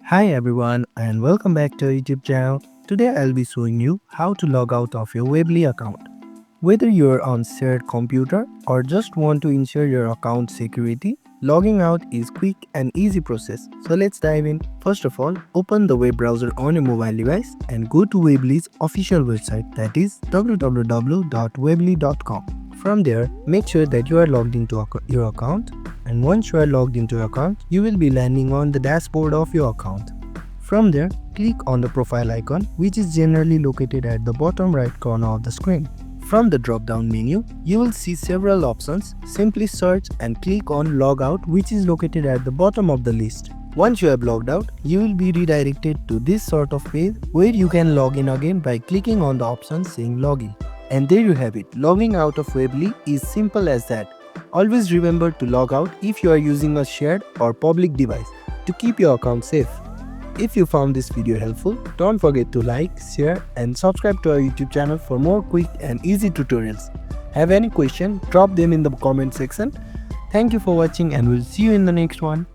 Hi everyone and welcome back to our YouTube channel. Today I'll be showing you how to log out of your Weebly account. Whether you're on shared computer or just want to ensure your account security, logging out is quick and easy process. So let's dive in. First of all, open the web browser on your mobile device and go to Weebly's official website, that is www.weebly.com. From there, make sure that you are logged into your account, and once you are logged into your account, you will be landing on the dashboard of your account. From there, click on the profile icon, which is generally located at the bottom right corner of the screen. From the drop-down menu, you will see several options. Simply search and click on Logout, which is located at the bottom of the list. Once you have logged out, you will be redirected to this sort of page where you can log in again by clicking on the option saying Login. And there you have it. Logging out of Weebly is simple as that. Always remember to log out if you are using a shared or public device to keep your account safe. If you found this video helpful, don't forget to like, share and subscribe to our YouTube channel for more quick and easy tutorials. Have any question, drop them in the comment section. Thank you for watching and we'll see you in the next one.